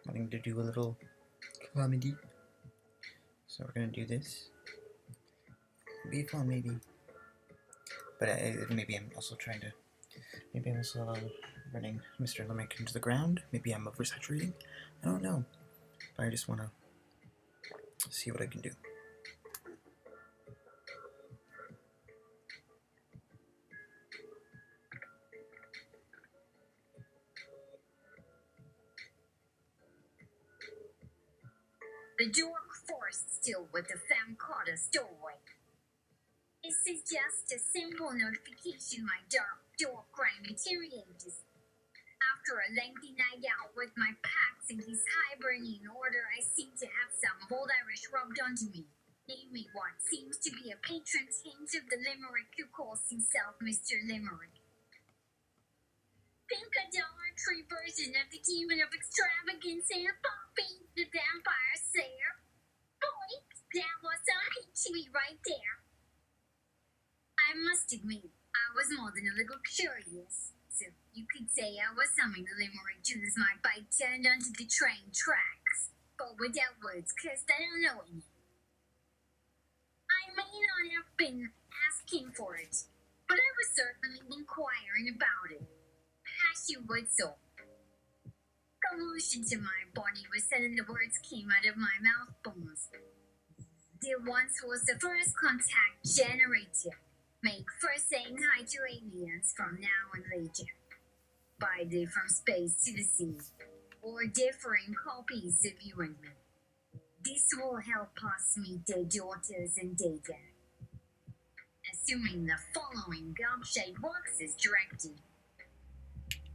Wanting to do a little comedy. So we're gonna do this. Be fun, maybe. But maybe I'm also running Mr. Limerick into the ground. Maybe I'm oversaturating. I don't know. But I just wanna see what I can do. The Dork forced still with the femme caught a stowaway. This is just a simple notification my Dork crime deteriorates. After a lengthy night out with my packs in his hibernating order, I seem to have some old Irish rubbed onto me. Namely, what seems to be a patron saint of the Limerick who calls himself Mr. Limerick. Think a Dollar Tree version of the demon of extravagance and Buffy the Vampire Slayer. Boy, that was some peachy right there. I must admit, I was more than a little curious. So you could say I was summing the Limerick tune as my bike turned onto the train tracks. But without words, cause I don't know any. I may not have been asking for it, but I was certainly inquiring about it. As you would so. Collusion to my body was said and the words came out of my mouth bones. There once was the first contact generator, made for saying hi to aliens from now and later. By day from space to the sea, or differing copies of you and me. This will help us meet their daughters and data. Assuming the following gobshite works as directed.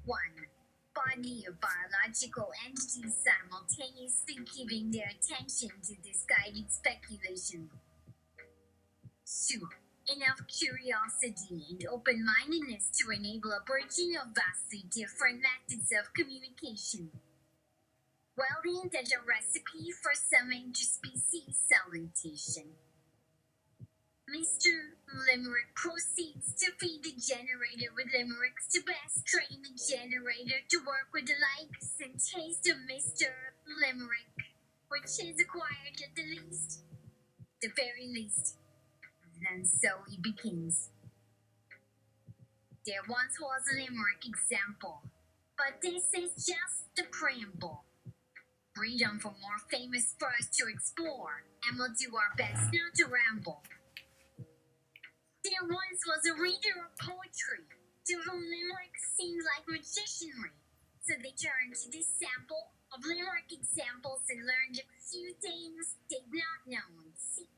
1. Body of biological entities simultaneously giving their attention to this guided speculation. 2. Enough curiosity and open-mindedness to enable a bridging of vastly different methods of communication. Well, ain't that a recipe for some interspecies salutation? Mr. Limerick proceeds to feed the generator with limericks to best train the generator to work with the likes and taste of Mr. Limerick, which is acquired at the least, the very least. And so he begins. There once was a Limerick example, but this is just the preamble. Freedom for more famous first to explore, and we'll do our best not to ramble. There once was a reader of poetry, to whom Limerick seemed like magicianry, so they turned to this sample of Limerick examples and learned a few things they'd not known. See?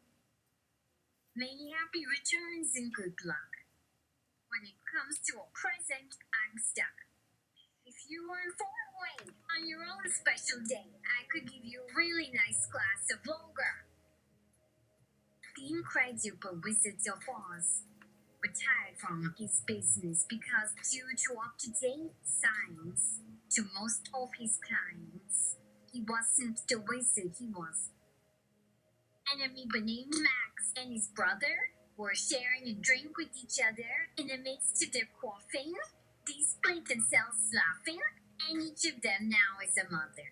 Many happy returns and good luck. When it comes to a present, I'm stuck. If you weren't far away on your own special day, I could give you a really nice glass of vulgar. The incredible Wizard of Oz retired from his business because due to up-to-date science, to most of his clients, he wasn't the wizard he was. An amoeba named Max and his brother were sharing a drink with each other. In the midst of their coughing, they split themselves laughing, and each of them now is a mother.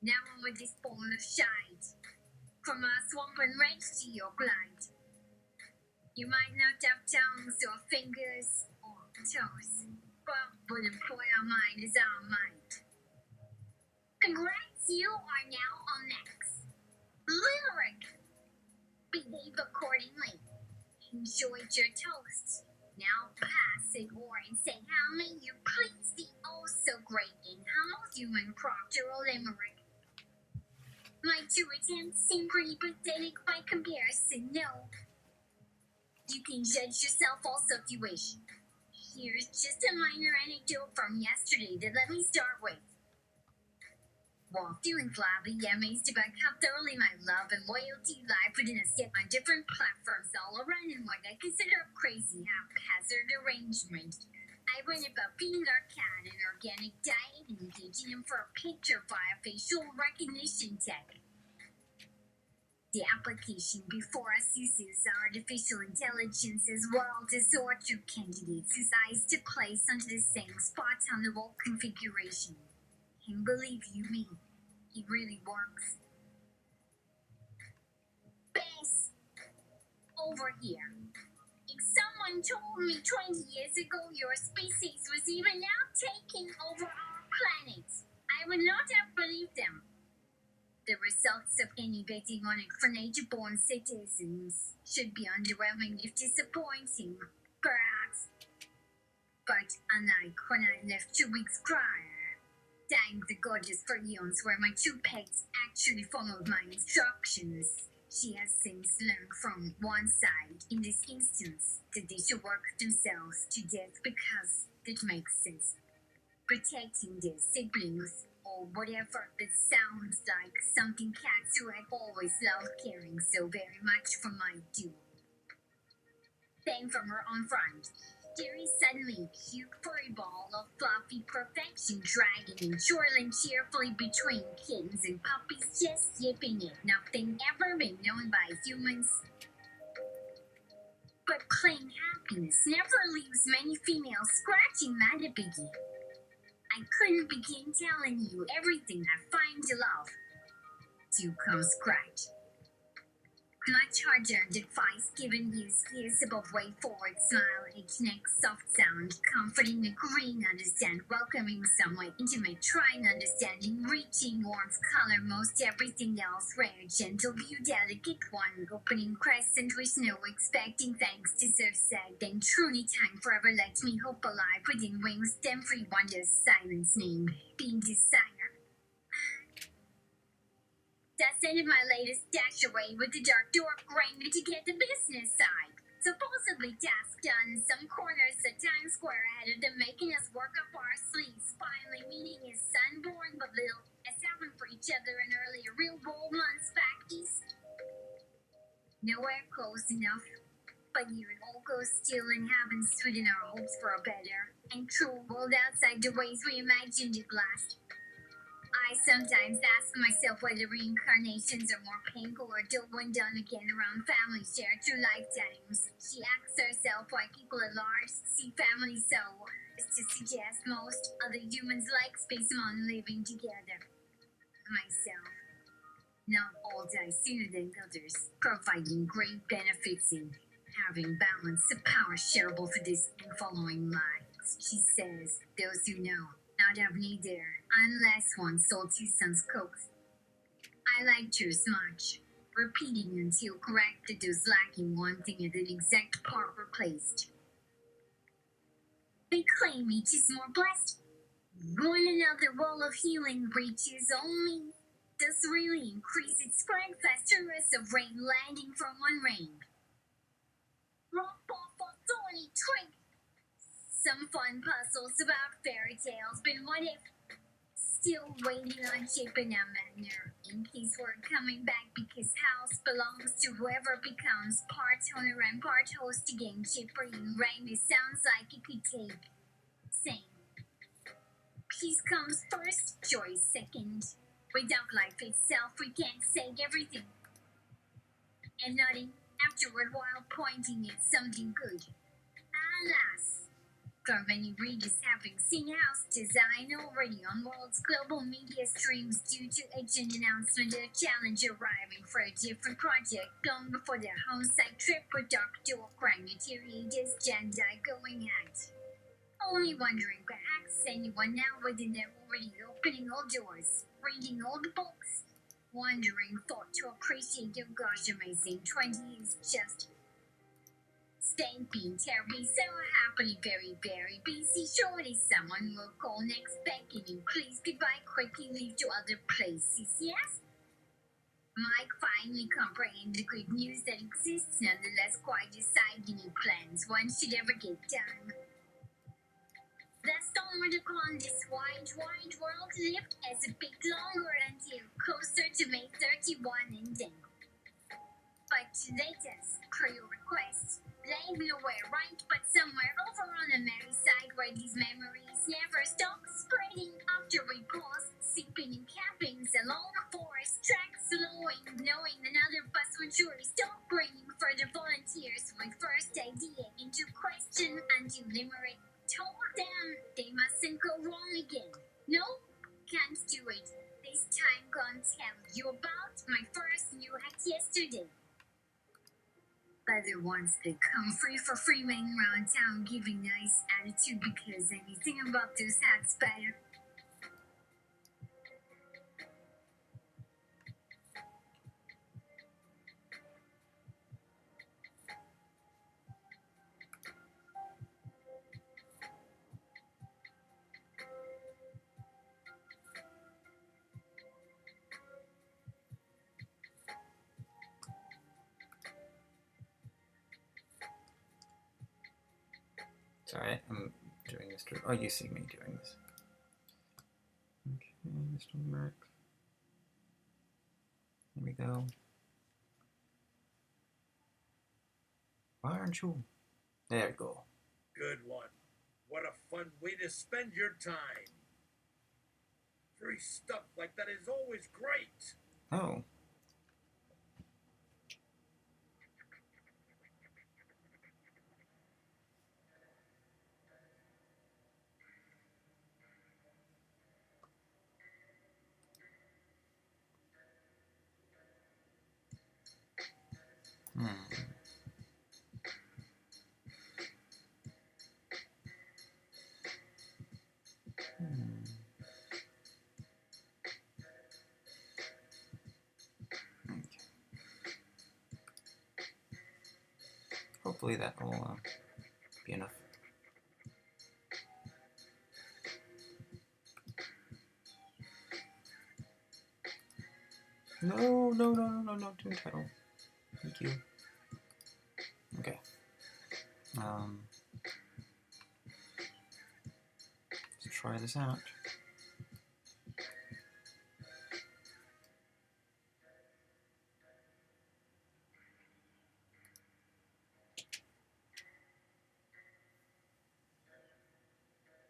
Now on with this bowl of shite, from our swamp and wretch to your glide. You might not have tongues or fingers or toes, but would employ our mind as our might. Congrats, you are now on next. Limerick! Behave accordingly. Enjoyed your toast. Now pass it o'er and say how may you please the oh so great and humble human Proctor Limerick. My 2 attempts seem pretty pathetic by comparison, no. You can judge yourself also if you wish. Here's just a minor anecdote from yesterday that let me start with. While feeling flabby, amazed about how thoroughly my love and loyalty lie within a set on different platforms all around in what I consider a crazy haphazard arrangement, I went about feeding our cat an organic diet and engaging him for a picture via facial recognition tech. The application before us uses artificial intelligence as well to sort through candidates whose eyes to place onto the same spot on the wall configuration. And believe you me, it really works. Base, over here. If someone told me 20 years ago your species was even now taking over our planet, I would not have believed them. The results of any betting on it for nature-born citizens should be underwhelming if disappointing, perhaps. But unlike when I left 2 weeks prior, thank the goddess for eons where my two pets actually followed my instructions. She has since learned from one side, in this instance, that they should work themselves to death because it makes sense. Protecting their siblings, or whatever that sounds like something cats who have always loved caring so very much for might do. Then from her own front, there is suddenly a cute furry ball of fluffy perfection dragging and twirling cheerfully between kittens and puppies, just yipping at nothing ever been known by humans. But plain happiness never leaves many females scratching that piggy. I couldn't begin telling you everything I find to love. Do come scratch. Much hard-earned advice given you years above way forward smile, edge neck, soft sound, comforting, agreeing, understand, welcoming, somewhat intimate, trying, understanding, reaching, warmth, color, most everything else, rare, gentle, view, delicate one, opening, crescent, wish, no, expecting, thanks, deserve, sad, then truly time forever, let me hope alive, within wings, then free, wonders, silence, name, being designer. That's ended my latest dash away with the Dork grain to get the business side. Supposedly task done, some corners at Times Square ahead of them making us work up our sleeves, finally meeting his son born but little, as happened for each other in earlier real-world months back east. Nowhere close enough, but here it all goes still in heaven, sweet in our hopes for a better and true world outside the ways we imagined it last. I sometimes ask myself whether reincarnations are more painful or dull when done again around families shared through lifetimes. She asks herself why people at large see family so as to suggest most other humans like space among living together. Myself, not all die sooner than others, providing great benefits in having balance of power shareable for this and following lives. She says, those who know not have need there, unless one sold two sons cokes. I liked her as much, repeating until corrected those lacking one thing at the exact part replaced. They claim each is more blessed. One another wall of healing reaches only does really increase its spread faster as a rain landing from one rain. Rock off a thorny twig. Some fun puzzles about fairy tales, but what if? Still waiting on shaping a manner in case we're coming back because house belongs to whoever becomes part owner and part host again. Shipper in rain, it sounds like it could take. Same. Peace comes first, joy second. Without life itself, we can't say everything. And nothing afterward while pointing at something good. Alas. For many readers having seen house design already on world's global media streams due to agent announcement of challenge arriving for a different project long before their home site trip with Dork deteriorated Jedi going at. Only wondering perhaps anyone now within there already opening all doors, reading all the books, wondering thought to appreciate your gosh amazing 20 is just Staying being terribly so happily very busy. Surely someone will call next beckoning. Please goodbye quickly leave to other places, yes? Mike finally comprehended the good news that exists nonetheless quite decide any plans one should ever get done. Thus onward upon this wide world lived as a bit longer until closer to May 31 and then. But latest, per your request, lay nowhere right but somewhere over on the merry side where these memories never stop spreading after we pause, sipping and campings along the forest track, slowing, knowing another bus go wrong again. No, can't do it. This time gonna tell you about my first new hat yesterday. Other ones that come free running around town giving nice attitude because anything about those hats better. Sorry, I'm doing this. Oh, you see me doing this. Okay, this one work. There we go. Why aren't you? There we go. Good one. What a fun way to spend your time. Free stuff like that is always great. Oh. Okay. Hopefully that will be enough. No, too title. Thank you. Okay. Let's try this out.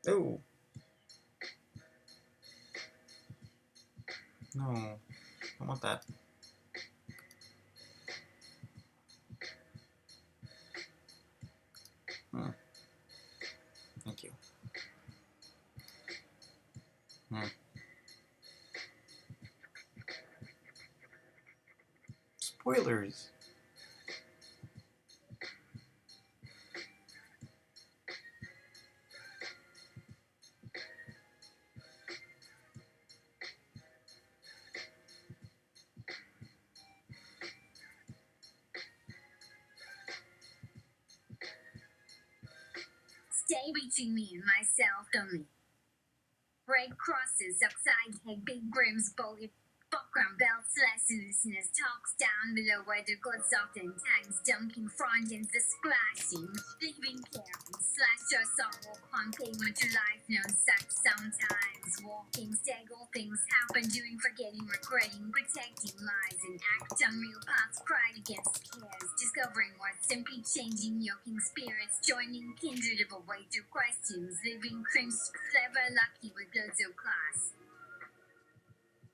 Oh! No, I want that. Thank you. Spoilers! Stay between me and myself only. Red crosses outside head, big brims, bullet, buckram belts, lessons, talks down below where the goods often tanks, dunking front ends, the splashing, leaving caring, slash your sorrow upon pavement to life, known such sometimes. Walking, staggle things happen, doing, forgetting, regretting, protecting lies, and act unreal paths, pride against cares, discovering what's simply changing, yoking spirits, joining kindred of a way through questions, living cringed, clever, lucky with loads of class.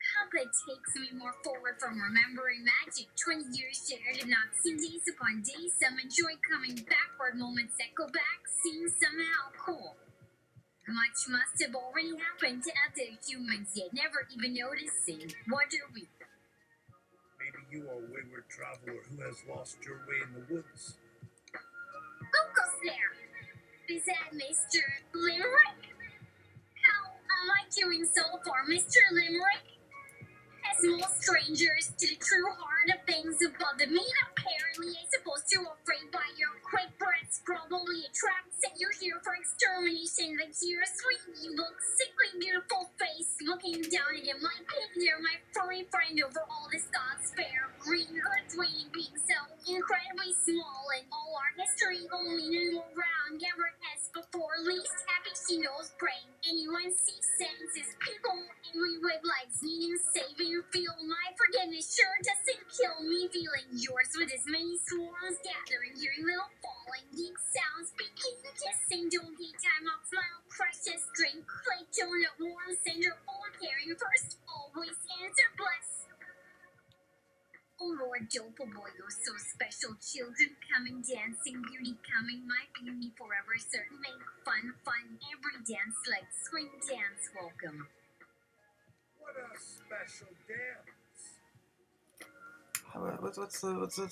Papa takes me more forward from remembering magic. 20 years shared and not seen days upon days. Some enjoy coming backward, moments that go back seem somehow cool. Much must have already happened to other humans, yet never even noticing. What are we? Maybe you are a wayward traveler who has lost your way in the woods. Who goes there? Is that Mr. Limerick? How am I doing so far, Mr. Limerick? As most strangers to the true heart of things above the mean, apparently I supposed to afraid by your quick breaths, probably a trap set you here for extermination. Like your sweet, you look sickly beautiful face, looking down at him like, hey there, my furry friend over all this thoughts, fair, green, earth waiting, being so incredibly small, and all our history only knew around, never as before, least happy she knows praying. Anyone sees senses, people, and we with lives needing saving. Feel my forgiveness sure doesn't kill me. Feeling yours with as many swirls gathering, hearing little falling deep sounds, speaking, kissing, don't take time off, smile, precious drink, clay donut, warm, sender, all caring first, always answer, bless. Oh Lord, Dope Boy, you're so special. Children coming, dancing, beauty coming, my beauty forever certain. Make fun, every dance like swing dance. Welcome. What a special dance.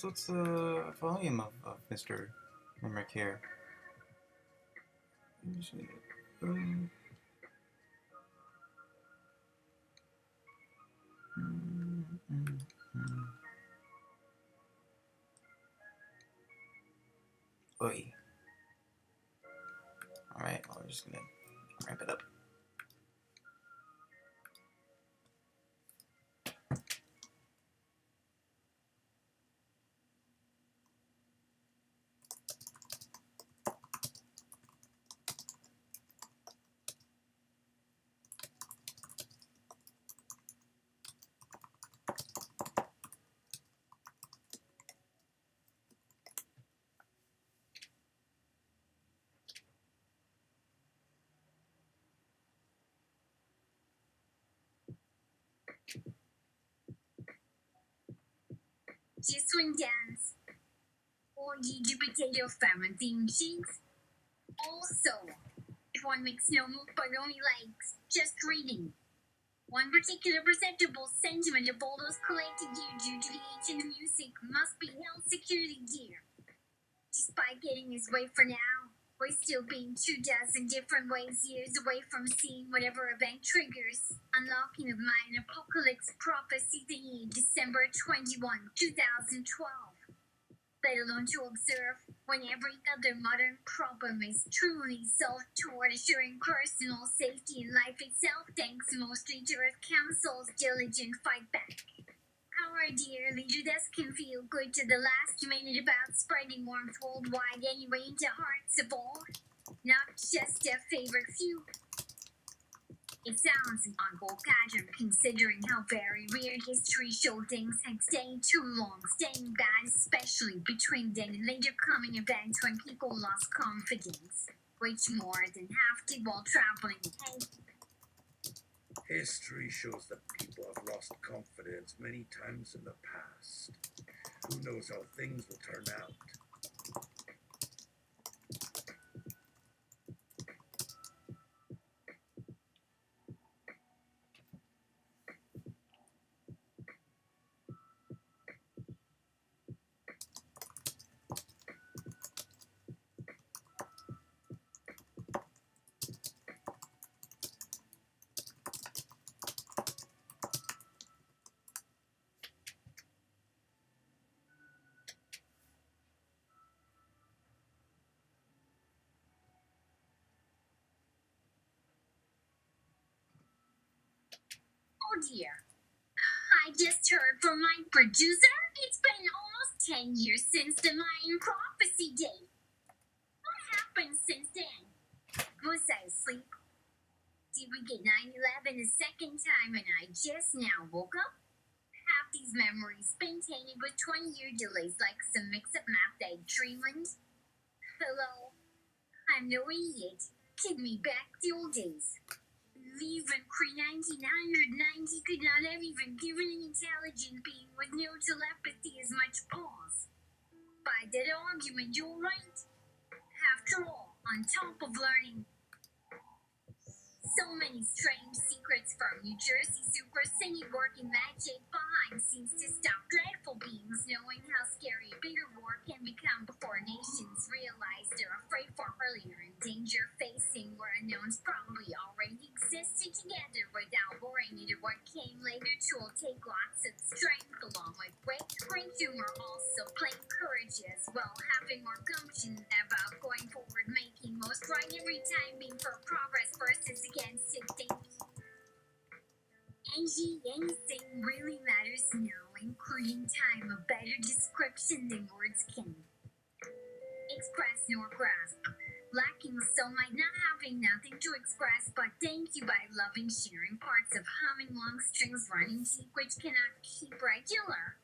What's the volume of Mr. Limerick here? Oi. Alright, well, we're just gonna ramp it up. Just swing dance. Or did you potato famine theme cheeks? Also, if one makes no move but only likes just reading. One particular perceptible sentiment of all those collected here due to the age in the music must be held security dear. Despite getting his way for now, we're still being 24 different ways years away from seeing whatever event triggers unlocking of my apocalypse prophecy thingy December 21, 2012. Let alone to observe when every other modern problem is truly solved toward assuring personal safety and life itself thanks mostly to Earth Council's diligent fight back. Our dear leader thus can feel good to the last minute about spreading warmth worldwide anyway into hearts of all, not just a favorite few. It sounds Uncle Gadget considering how very weird history show things had stayed too long, staying bad, especially between then and later coming events when people lost confidence, which more than half did while traveling ahead. History shows that people have lost confidence many times in the past. Who knows how things will turn out? Oh dear. I just heard from my producer. It's been almost 10 years since the Mayan prophecy date. What happened since then? Was I asleep? Did we get 9/11 a second time and I just now woke up? Half these memories been tainted with 20-year delays like some mix-up math that I dreamed. Hello? I'm no idiot. Take me back the old days. Even pre-1990 could not have even given an intelligent being with no telepathy as much pause. By that argument, you're right. After all, on top of learning so many strange secrets from New Jersey super city working magic behind scenes to stop dreadful beings knowing how scary a bigger war can become before nations realize they're afraid for earlier and danger facing where unknowns probably already existed together without worrying into what came later to will take lots of strength along with wit, great humor, also plain courage as well, having more gumption about going forward, making most right every time being for progress versus against it. Anything really matters now, including time, a better description than words can express nor grasp. Lacking so might not having nothing to express, but thank you by loving sharing parts of humming long strings running deep which cannot keep regular.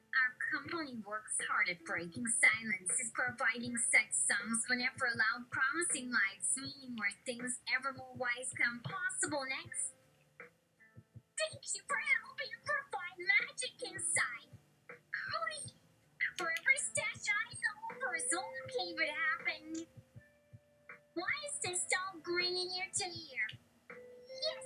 Our company works hard at breaking silences, providing such songs whenever allowed, promising lives, meaning where things ever more wise come possible next. Thank you for helping provide magic inside. sure it's all okay what happened. Why is this dog grinning ear to ear? Yes.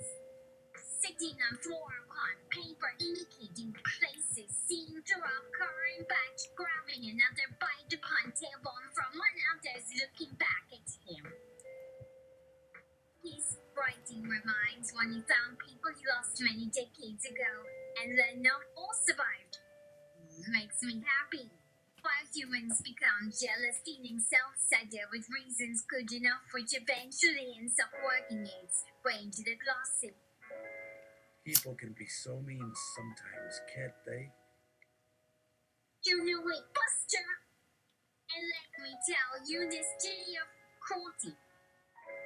Sitting on floor upon paper indicating places seen throughout current batch, grabbing another bite upon tailbone from one others looking back at him. His writing reminds one he found people he lost many decades ago, and then not all survived. Makes me happy. While humans become jealous, feeling self-centered with reasons good enough, which eventually ends up working its way into the closet. People can be so mean sometimes, can't they? You knew it, Buster! And let me tell you this tale of cruelty.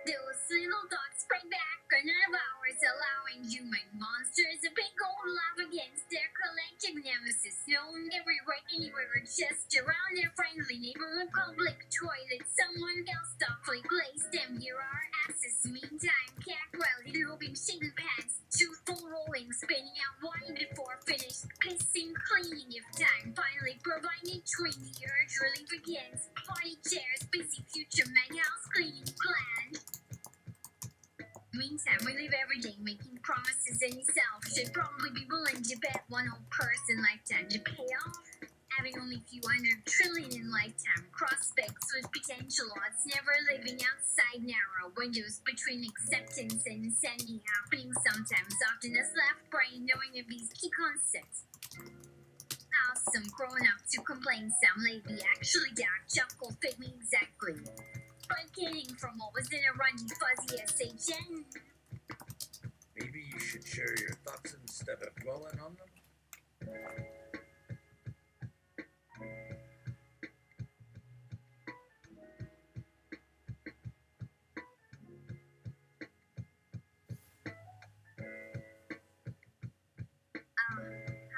Those little dogs spray back on ours, allowing human monsters a big old love against their collective nemesis, known everywhere, anywhere, just around their friendly neighborhood public toilet. Someone else thoughtfully placed them here our asses. Meantime, cat rallied, hoping shitting pants, toothful rolling, spinning out wine before finished, pissing, cleaning if time finally provided between the urge relief begins. Party chairs, busy future man house cleaning planned. Meantime, we live every day making promises, and yourself should probably be willing to bet one whole person lifetime to pay off. Having only a few hundred trillion in lifetime prospects with potential odds, never living outside narrow windows between acceptance and insanity, happening sometimes, often as left brain knowing of these key concepts. How some grown-ups who complain some lately actually doubt chuckle fit me exactly. But getting from what was in a runny fuzzy SHN. Maybe you should share your thoughts instead of dwelling on them?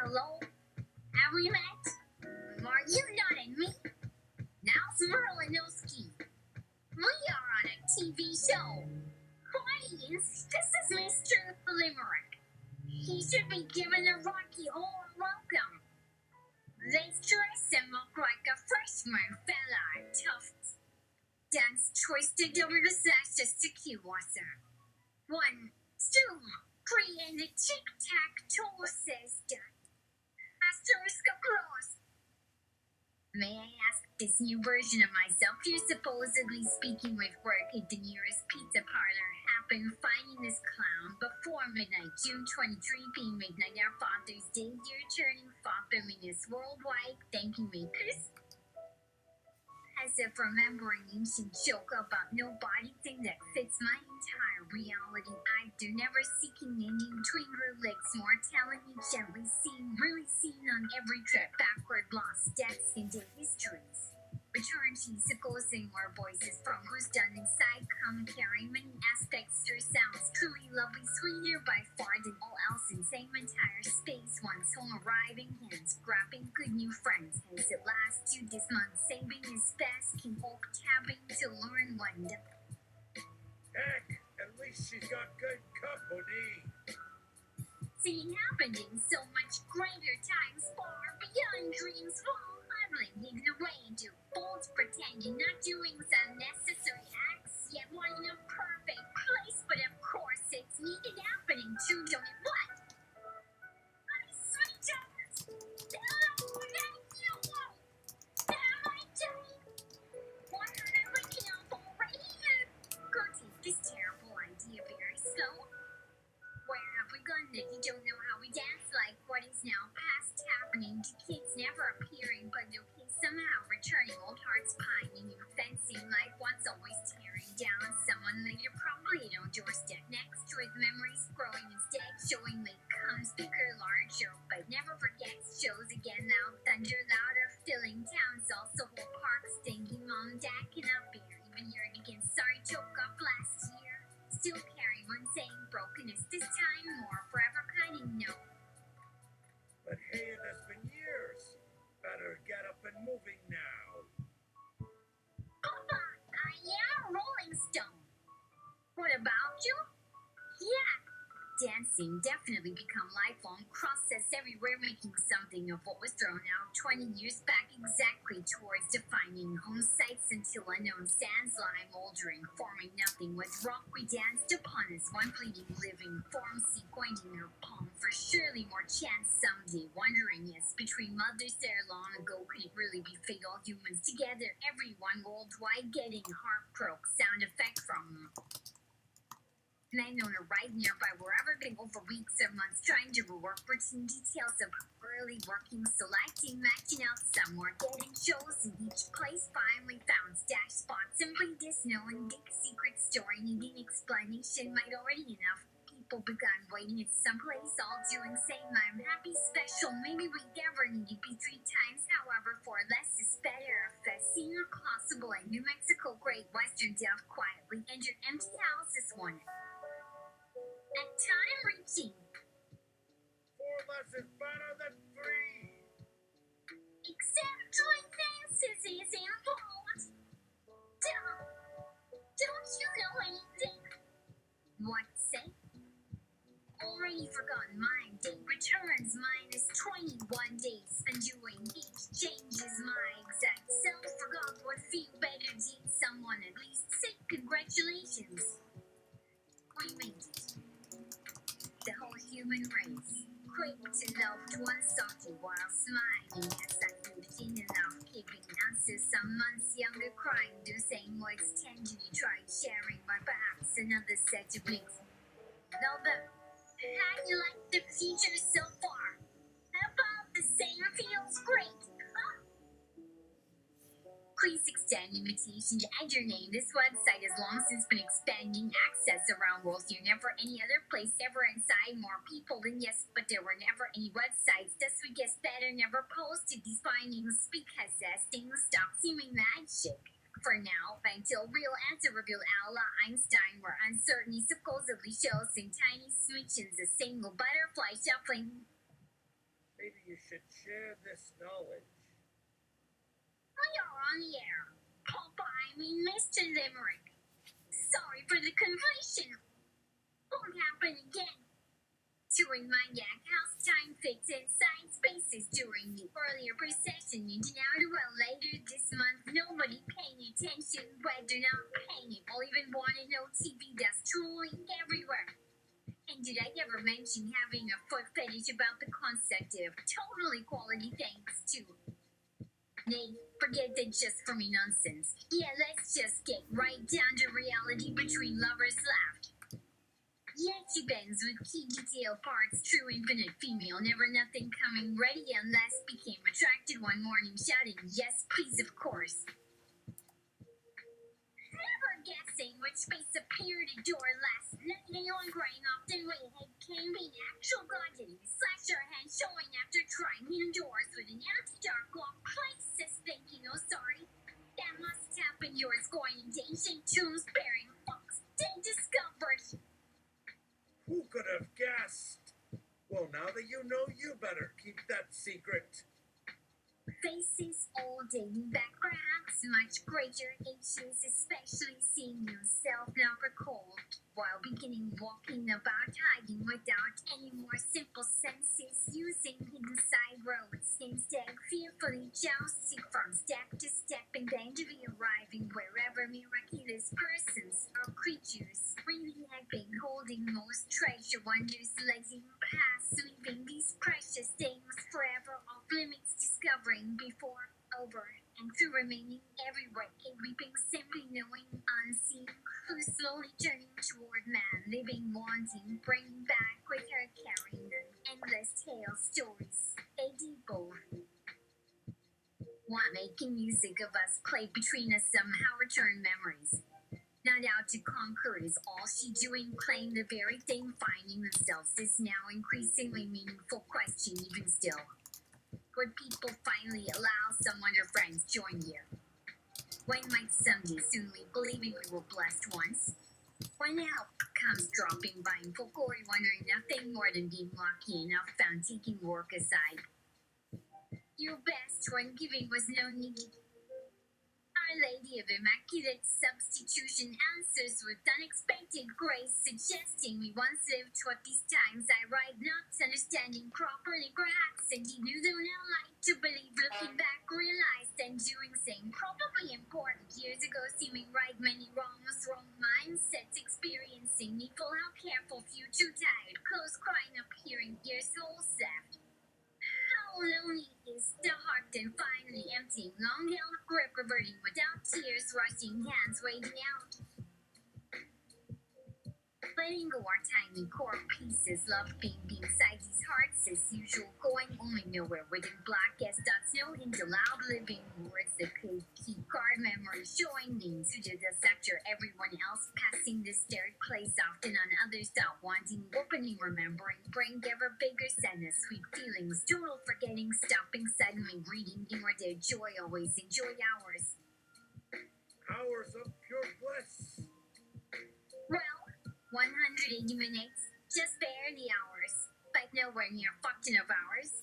Hello? Have we met? Are you not at me? Now Smirlinowski. We are on a TV show. Audience, this is Mr. Limerick. He should be given a Rocky Horror welcome. Let's dress him up like a freshman fella at Tufts. Dance twisted over the sash just to cue water. 1, 2, 3, and the tic-tac-toe says done. Asterisk applause. May I ask this new version of myself you're supposedly speaking with work at the nearest pizza parlor happened finding this clown before midnight, June 23 p.m. midnight, our Father's Day, year turning Fatherminus worldwide, thank you makers. As if remembering ancient joke about no body thing that fits my entire reality. I do never seeking ending between legs, more telling you gently seen, really seen on every trip backward, lost deaths into histories. Return she's supposing more voices from who's done inside commentary, many aspects or sounds truly lovely, sweeter by far than all else in same entire space. Once home arriving, hands grabbing good new friends as it lasts you this month, saving his best, can hope tabbing to learn one. Heck, at least she's got good company. Seeing happening so much greater times far beyond dreams, while huddling hidden away into folds, pretending not doing some necessary acts, yet wanting a perfect place. But of course, it's needed happening too, don't it? What? My sweetheart! Hello, that you won't! Am I dying? Why aren't I waking up already? Go take this terrible idea very slow. Where have we gone that you don't know how we dance like what is now past happening to kids never appearing but okay somehow returning old hearts pining and fencing like once always tearing down someone later probably at your doorstep next with memories growing instead showing late comes bigger larger but never forgets shows again loud thunder louder filling towns also whole parks thinking mom dad cannot bear even hearing again sorry choke off last year. Still carry one saying brokenness this time more forever cutting no. But hey, it has been years. Better get up and moving now. Papa, I am a Rolling Stone. What about you? Yeah, dancing definitely become lifelong process everywhere, making something of what was thrown out 20 years back exactly towards defining home sites until unknown sands lie moldering, forming nothing with rock we danced upon as one fleeting living form, sequined in her palm for surely more chance someday, wondering yes, between mothers there long ago, could it really be fate, all humans together, everyone worldwide getting heartbroken, sound effect from men on a ride nearby, wherever been over weeks or months trying to rework routine details of early working, selecting, matching out somewhere, getting shows in each place, finally found stash spots, simply disknowing big secret story, needing explanation, might already enough. People begun waiting at someplace, all doing same. I'm happy, special. Maybe we never needed be 3 times. However, for less is better. Scene possible in New Mexico, Great Western Death quietly entered empty house this one. At time reaching. 4 less is better than 3. Except when Francis is involved. Don't you know anything? What say? Already forgotten mine. Date returns minus 21 days. Undoing each changes my exact self. Forgot what feel better did someone at least say congratulations. We made it. The whole human race. Quick to loved ones salty while smiling as I lived in enough, giving answers some months younger, crying the same words tenderly, tried sharing my perhaps another set of mixed. Albert, how do you like the future so far? About the same feels great, huh? Please extend invitation to add your name. This website has long since been expanding access around worlds here. Never any other place ever inside more people than yes, but there were never any websites. Thus we guess better never posted these findings because as things stop seeming magic. For now, until real answer revealed Allah Einstein where uncertainty supposedly shows in tiny switches a single butterfly shuffling. Maybe you should share this knowledge. We are on the air. Mr. Limerick. Sorry for the confusion. Won't happen again. To remind you how time fits inside spaces during the earlier procession and now well later this month, nobody paying attention, whether not paying it, or even want to know TV that's truly everywhere. And did I ever mention having a foot fetish about the concept of total equality thanks to... Nay, forget that just for me nonsense. Yeah, let's just get right down to reality between lovers left. Yet she bends with key detail parts, true infinite female, never nothing coming ready unless became attracted one morning shouting, yes please of course. Never guessing which space appeared at door last night, anyone crying often way ahead came being actual godly, slash her hand showing after trying indoors with an anti-dark lock places thinking, oh sorry, that must happen, yours going into ancient tombs bearing fox, they discovered. Who could have guessed? Well, now that you know, you better keep that secret. Faces all dating back, perhaps much greater ages, especially seeing yourself now recalled while beginning walking about, hiding without any more simple senses, using hidden side roads, instead fearfully jousting from step to step and then to be arriving wherever miraculous persons or creatures really had been holding most treasure, wonders letting pass, leaving these precious things forever off limits, discovering before, over, and through remaining everywhere, leaping, simply knowing, unseen, who's slowly turning toward man, living, wanting, bringing back with her, carrying an endless tale, stories, a depot. Want making music of us play between us somehow return memories. Not out to conquer is all she doing, claim the very thing finding themselves is now increasingly meaningful question even still. Would people finally allow someone or friends join you? When might someday soon leave believing we were blessed once? When help comes dropping by in full glory, wondering nothing more than being lucky enough found taking work aside. Your best when giving was no need. I Our Lady of Immaculate Substitution answers with unexpected grace, suggesting we once lived what these times I write, not understanding properly perhaps, and he knew them now like to believe, looking back, realized and doing same, probably important years ago, seeming right, many wrongs, wrong mindsets, experiencing needful, how careful, few too tired, close crying up, hearing your soul sapped. How lonely is the heart, and finally emptying, long held grip, reverting without tears, rushing hands waiting out. Letting go our tiny core pieces, love being inside these hearts as usual, going only nowhere within black as dots, no hint allowed, living words that could keep card memories showing names to the sector, everyone else passing this stared place often on others, stop wanting, opening, remembering, bring ever bigger sadness, sweet feelings, total forgetting, stopping suddenly, reading inward their joy, always enjoy hours. Hours of pure bliss. Well, 180 minutes, just barely hours, but nowhere near fucked enough hours.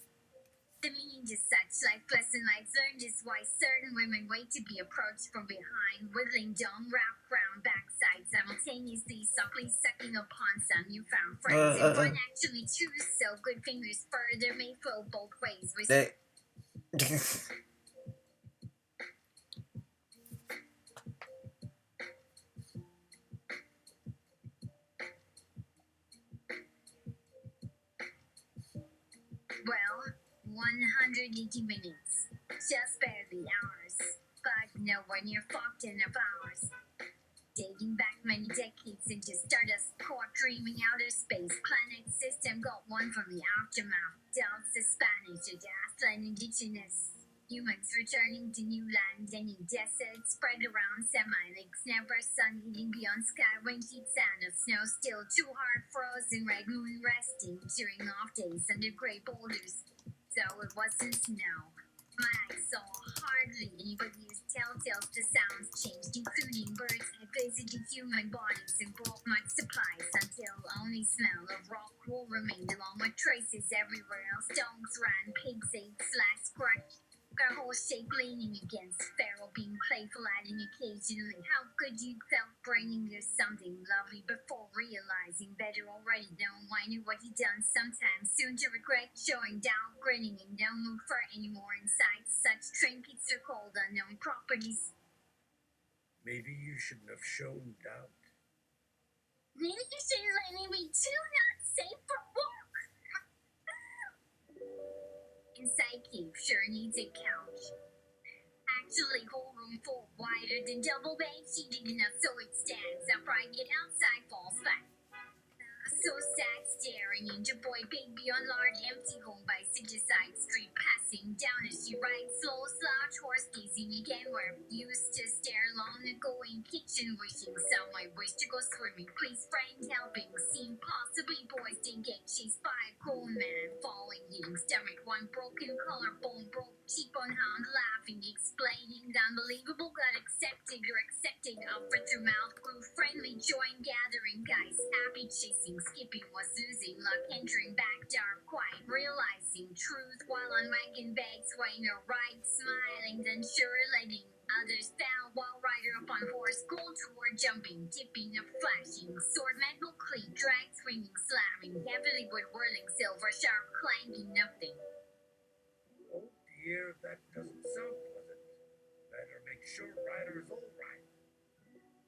The meaning is such, life lesson lives learned is why certain women wait to be approached from behind, whittling down, wrapped round backside, simultaneously softly sucking upon some newfound friends. And one actually choose, so good fingers further may flow both ways. Well, 180 minutes, just barely hours, but nowhere near fucked enough hours. Dating back many decades into stardust, core dreaming outer space, planet system got one from the aftermath. Delta Spanish, Dazzling indigenous. Humans returning to new land, any desert spread around semi-lakes, never sun eating beyond sky when heat sand of snow still too hard frozen, red moon resting during off days under gray boulders. So it wasn't snow. My eyes saw hardly anybody used telltales, the sounds changed, including birds had visited human bodies and brought much supplies until only smell of rock wool remained along with traces everywhere else. Dogs ran, pigs ate, slats scratched. Our horse shape leaning against feral, being playful, adding occasionally how good you felt, bringing you something lovely before realizing better already known. I knew what he'd done sometimes, soon to regret, showing doubt, grinning in no mood for any more insights. Such trinkets are called unknown properties. Maybe you shouldn't have shown doubt. Maybe you should have let me be too not safe for work. Inside cave sure needs a couch. Actually, whole room full, wider than double bed, sheeted enough so it stands upright, yet outside falls flat. So sad staring into boy big beyond large empty home by Sidge's side street, passing down as she rides slow slouch horse, gazing again where used to stare long ago in kitchen, wishing some might wish to go swimming, please friend helping, seem possibly boys didn't get chased by a cold man, falling, hitting stomach, one broken collarbone broke, cheekbone hound laughing, explaining the unbelievable, got accepted, you're accepted, offered through mouth, grew friendly, join gathering, guys happy, chasing, skipping, was losing luck, entering back dark, quiet, realizing truth while on wagon bed, swaying her right, smiling, then sure letting others down while rider upon horse, gold toward jumping, tipping, a flashing sword, metal cleat, drag swinging, slamming, heavily wood whirling, silver sharp clanking, nothing. Oh dear, that doesn't sound pleasant. Better make sure Ryder's all right.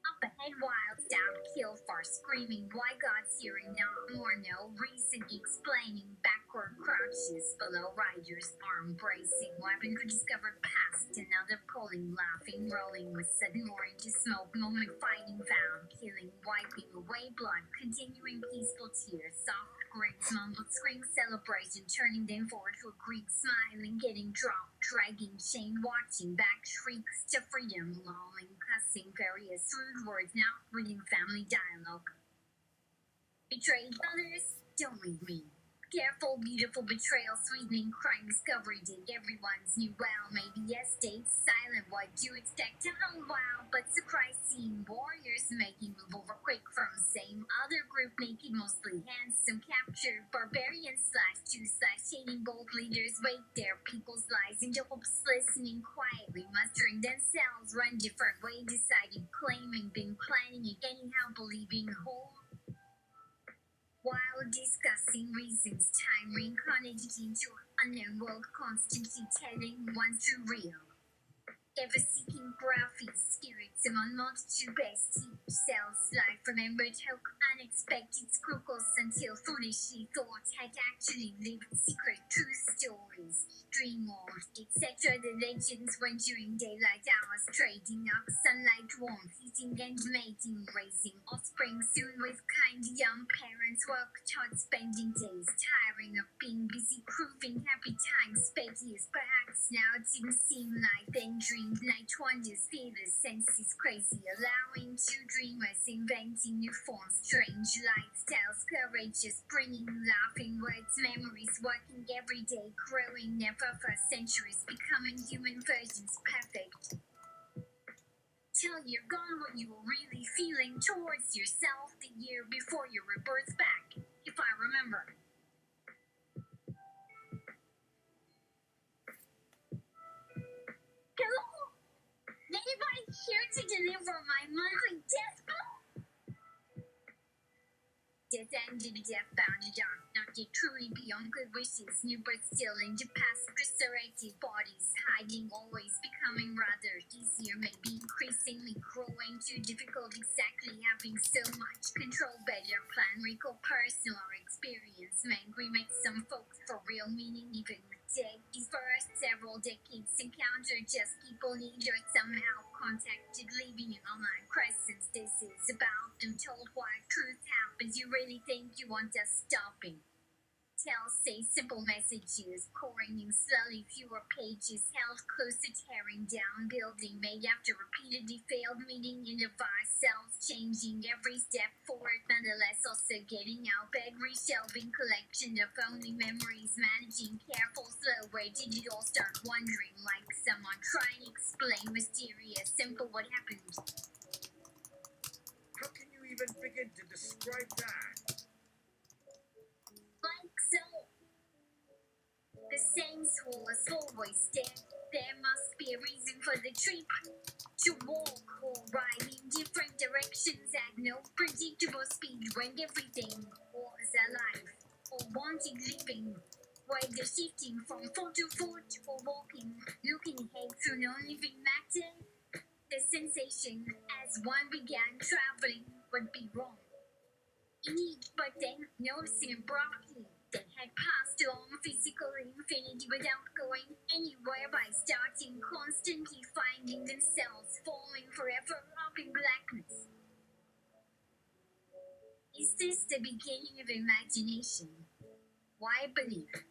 Up ahead, wild, stabbed, killed, far screaming, why God's hearing no more, no reason, explaining, backward crouches below riders, arm bracing, weapon could discover past, another pulling, laughing, rolling with sudden orange smoke, moment fighting, found, killing, wiping away blood, continuing peaceful tears, soft grins, mumbled scream, celebration, turning them forward to a Greek, smiling, getting dropped, dragging, chain, watching, back shrieks to freedom, lolling, cussing, various rude words, now reading family dialogue. Betrayed others, don't leave me. Careful, beautiful betrayal, sweetening crime discovery dig everyone's new wow. Maybe yes, dates silent. What do you expect? Oh wow, but surprise scene. Warriors making move over quick from same other group, naked, mostly handsome. Captured barbarians /2/shading bold leaders wait their people's lies into hopes, listening quietly, mustering themselves, run different way, deciding, claiming, been planning it anyhow, believing whole. While discussing reasons, time reincarnated into unknown world, constantly telling one true real. Ever seeking graphics, spirits among multitude best each self's life remembered hope, unexpected scruples until foolishly thought had actually lived secret true stories. Dream world, etc. The legends went during daylight hours, trading up sunlight warmth, eating and mating, raising offspring soon with kind young parents. Worked hard, spending days tiring of being busy, proving happy times sped years. Perhaps now it didn't seem like then dreamed night wonders, fearless senses crazy, allowing two dreamers inventing new forms, strange lifestyles, courageous, bringing laughing words, memories, working every day, growing never for centuries, becoming human versions, perfect. Till you're gone, what you were really feeling towards yourself the year before your rebirth back, if I remember. Hello? Anybody here to deliver my monthly death bill? Death ended, death bounded on, not yet truly beyond good wishes, new but still into past resurrected bodies, hiding, always becoming rather easier, maybe increasingly growing too difficult, exactly having so much control, better plan, recall personal or experience, angry makes some folks for real, meaning even dead. These first several decades encounter just people need or somehow contacted, leaving an online presence. This is about them told why truth happens. You really think you want us stopping? Tell, say simple messages, pouring in slowly, fewer pages, held close to tearing down building made after repeatedly failed meeting in of ourselves, changing every step forward, nonetheless also getting out bed, reshelving collection of only memories, managing careful, slow, where did it all start, wondering like someone trying to explain mysterious, simple what happened. How can you even begin to describe that? Like so. The same soul as always dead. There must be a reason for the trip. To walk or ride in different directions at no predictable speed when everything was alive or wanted living. Whether shifting from foot to foot or walking, looking ahead through non-living matter, the sensation as one began traveling would be wrong. Indeed, but then noticing abruptly they had passed along physical infinity without going anywhere by starting constantly finding themselves falling forever up in blackness. Is this the beginning of imagination? Why believe?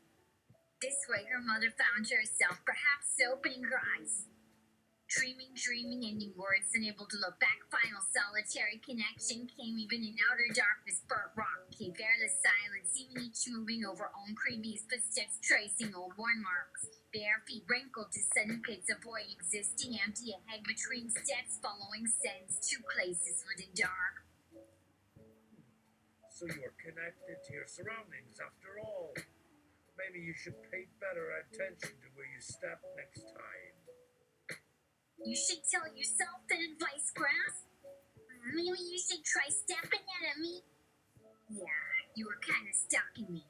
This way her mother found herself, perhaps opening her eyes. Dreaming, ending words, unable to look back. Final solitary connection came even in outer darkness. Burnt rock, cave, airless silence, even each moving over own previous footsteps, tracing old worn marks. Bare feet wrinkled to sudden pits, avoid existing, empty ahead between steps, following sense, two places within dark. So you're connected to your surroundings after all. Maybe you should pay better attention to where you step next time. You should tell yourself that advice, Grass. Maybe you should try stepping out of me. Yeah, you were kind of stalking me.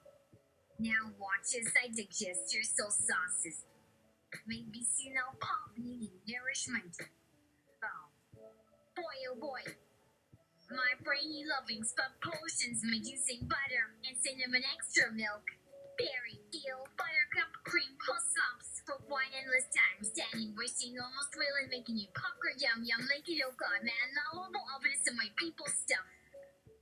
Now watch as I digest your soul sauces. Maybe see now pop needing nourishment. Oh boy. My brainy loving spud potions made using butter and cinnamon extra milk. Berry, deal, buttercup, cream, puss-ups for one endless time. Standing, wishing, almost willing, making you pucker, yum, like it, oh god, man, lovable, obvious of my people stuff.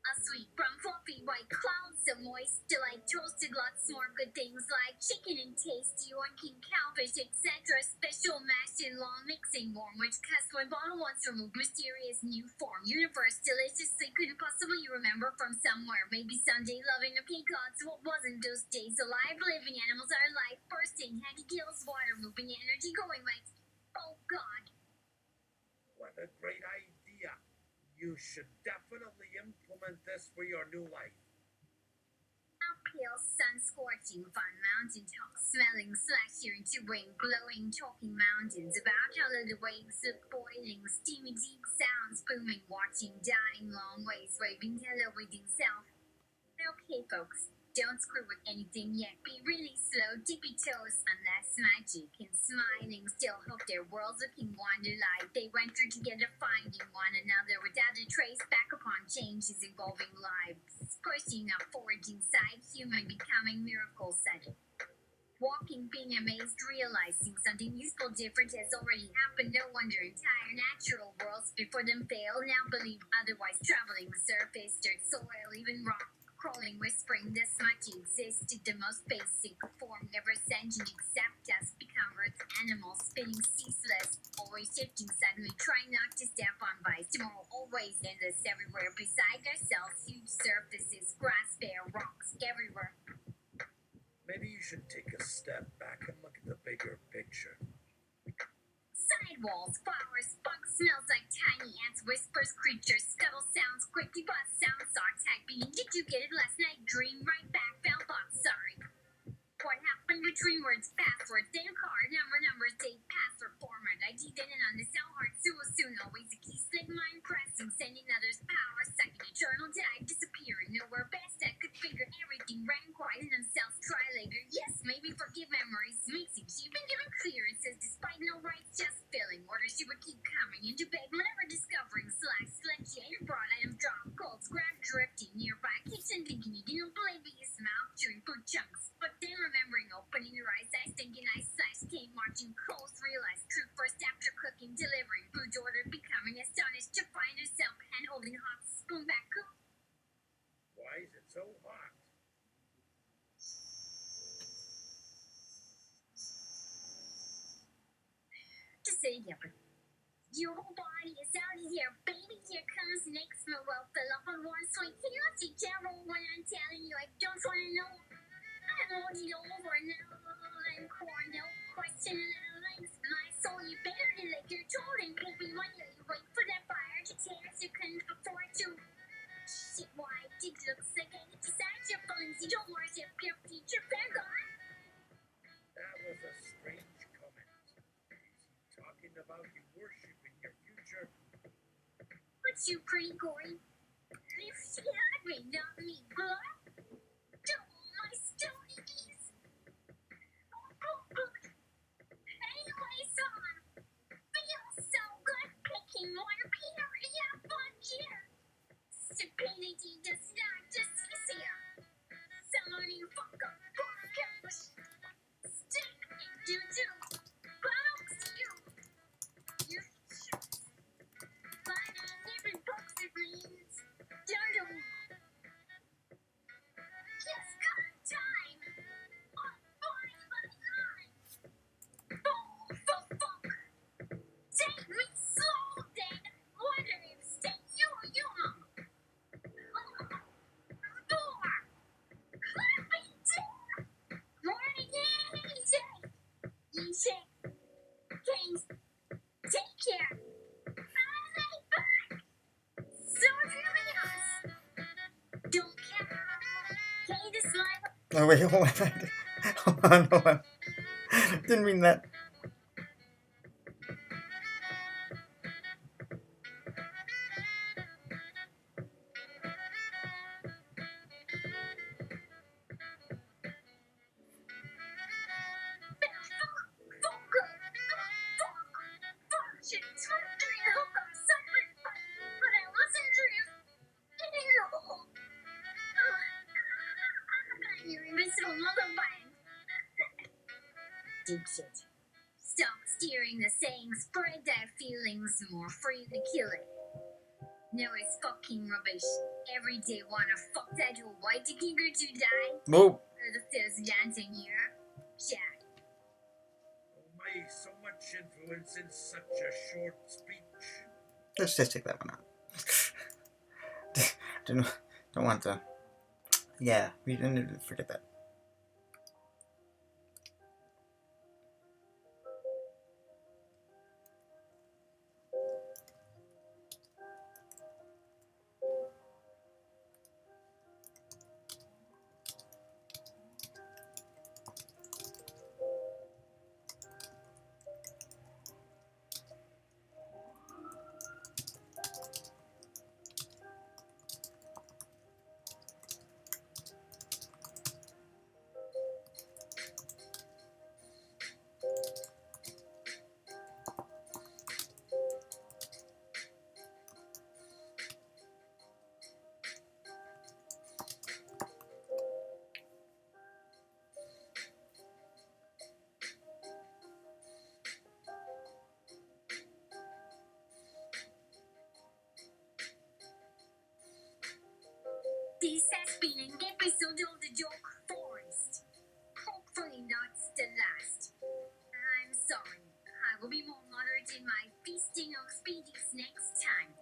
A sweet from fluffy white clouds, so moist, delight toasted, lots more good things like chicken and tasty oinking cowfish, etc. Special mashed and long mixing warm, which custard bottle once removed mysterious new form. Universe deliciously couldn't possibly remember from somewhere. Maybe someday loving. Okay, gods, what wasn't those days? Alive, living animals are life bursting, heady gills, water moving, energy going right. Oh God. What a great idea. You should definitely implement this for your new life. Uphill, sun-scorching, fun mountain top, smelling, slashing, chewing, glowing, talking mountains, about all of the waves of boiling, steamy, deep sounds, booming, watching, dying, long ways, waving hello with himself. Okay, folks, don't screw with anything yet. Be really slow, dippy toes, unless magic and smiling. Still hope their worlds looking wonderlike. They went through together, finding one another without a trace back upon changes involving lives. Pushing up, forging side, human becoming miracle sudden. Walking, being amazed, realizing something useful, different has already happened. No wonder entire natural worlds before them fail. Now believe otherwise. Traveling the surface, dirt, soil, even rock. Crawling, whispering, this much existed. The most basic form, never sentient except us. Become earth animals, spinning ceaseless, always shifting suddenly. Trying not to step on vice. Tomorrow always endless everywhere. Beside ourselves, huge surfaces, grass, bare rocks everywhere. Maybe you should take a step back and look at the bigger picture. Sidewalls, flowers, bugs, smells like tiny ants, whispers, creatures, scuttle sounds, quickly bus sounds, saw typing. Did you get it last night? Dream right back, fell thought, sorry. What happened between words, passwords, then card, numbers, date, password, format, ID, then and on the cell heart, soon, always a key slip, mind pressing, sending others power, second eternal die, disappearing, nowhere best I could figure everything, ran quiet in themselves, try later, yes, maybe forgive memories, mixing, she been given clearances, despite no rights, just filling, orders she would keep coming into bed, whenever discovering, selection, broad items, drop, colds, grab, drifting, nearby, kitchen, thinking you didn't oblivious mouth, chewing food chunks, but then remembering, opening your eyes, thinking I sliced, came marching close, realized truth first after cooking, delivering, food ordered, becoming astonished to find herself hand holding hot spoon back up. Why is it so hot? To say different. Your whole body is out of here, baby. Here comes next smell. Well, fill up on one sweet. Can you see devil when I'm telling you I don't want to know? I'm holding over now. I'm corn, no question. My soul, you better than like you're told. And baby, when you wait for that fire to tear, you couldn't afford to. Shit, why did looks like I need to decide your feelings? You don't worship your future, fair gone. That was a strange comment. Is he talking about you worshiping your future? What's you pretty gory? If she had me, not me, blood. Double my stonies. Anyways, feels so good picking one period one year. Stupidity does not just here. Someone you fuck up, stick and do. Box you. You but I never box the greens. Don't. Yes, got time. On fine line. Fuck. Take me slow then. Wonder if stay you. Four. Clapping down. Morning, easy. Kings, take care. I'll be back. So don't care. Okay, this life. Oh wait, hold on. Didn't mean that. Deep shit. Stop steering the saying, spread that feelings more freely, kill it. No, it's fucking rubbish. Every day wanna fuck that old white ginger to die. Whoa. The stairs dancing here. Jack. Oh my, so much influence in such a short speech. Let's just take that one out. don't want to. Yeah, we didn't forget that. This has been an episode of the Dork Forest. Hopefully not the last. I'm sorry. I will be more moderate in my feasting of speedies next time.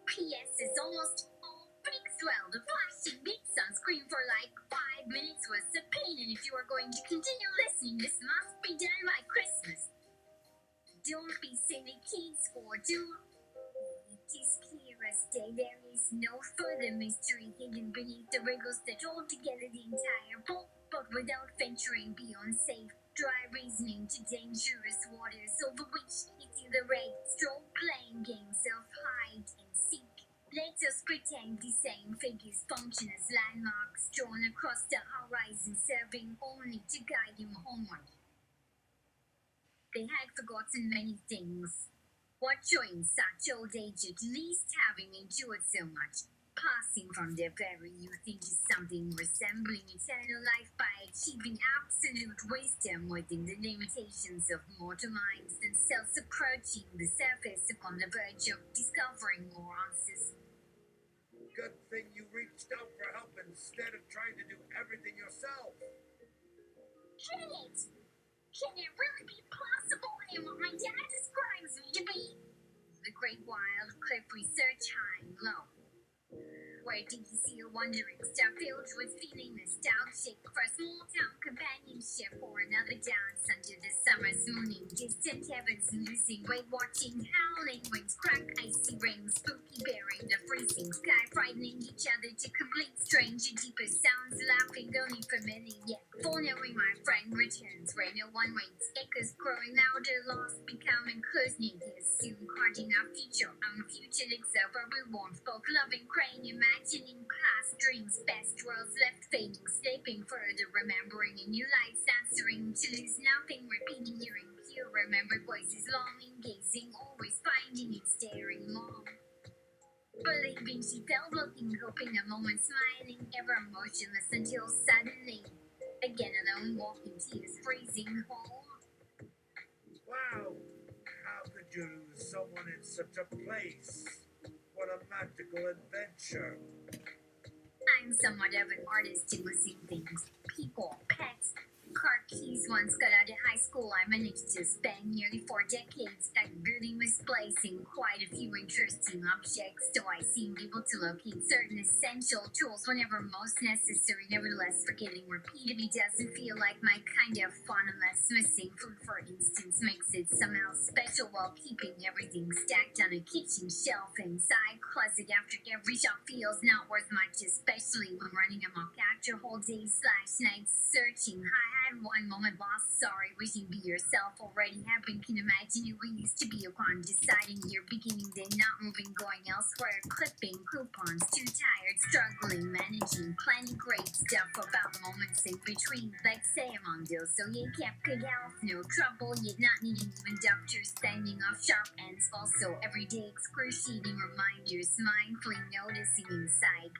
P.S. is almost all fixed well. The flashing bits on screen for like 5 minutes was a pain, and if you are going to continue listening, this must be done by Christmas. Don't be silly kids, or do. It is clear as day there is no further mystery hidden beneath the wriggles that hold together the entire book, but without venturing beyond safe, dry reasoning to dangerous waters over which it's either raids or playing games of hide and seek. Let us pretend the same figures function as landmarks drawn across the horizon, serving only to guide him homeward. They had forgotten many things. What joy in such old age, at least having endured so much, passing from their very youth into something resembling eternal life by achieving absolute wisdom within the limitations of mortal minds themselves, approaching the surface upon the verge of discovering more answers. Good thing you reached out for help instead of trying to do everything yourself. Can it? Can it really be possible I am what my dad describes me to be? The great wild cliff research high and low. Where did you see a wandering star filled with feeling nostalgic for a small town companionship or another dance under the summer's moon in distant heavens, losing weight, watching howling winds crack icy rings, spooky bearing the freezing sky, frightening each other to complete stranger, deeper sounds, laughing only familiar, yet full knowing my friend returns where no one waits, echoes growing louder, lost, becoming close, near soon carting our future, future looks over, we won't both loving, crane, imagining past dreams, best worlds left fading, slipping further, remembering in new lights, answering to lose nothing, repeating, hearing pure, remembered voices, longing, gazing, always finding and staring long. Believing she felt, looking, hoping, a moment, smiling, ever motionless until suddenly, again alone, walking, tears freezing home. Wow, how could you lose someone in such a place? What a magical adventure. I'm somewhat of an artist in losing things, people, pets, car keys. Once got out of high school, I managed to spend nearly 4 decades really misplacing quite a few interesting objects, so I seemed able to locate certain essential tools whenever most necessary. Nevertheless, forgetting repeatedly doesn't feel like my kind of fun unless missing food, for instance, makes it somehow special, while keeping everything stacked on a kitchen shelf inside closet after every shop feels not worth much, especially when running amok after whole days / nights searching. I had one moment lost, sorry, wishing be yourself already happened. Can imagine who we used to be upon deciding you're beginning, then not moving, going elsewhere, clipping coupons, too tired, struggling, managing, planning great stuff about moments in between, like say among those, so you kept good health, no trouble, yet not needing even doctors, standing off sharp ends, also everyday excruciating reminders, mindfully noticing inside.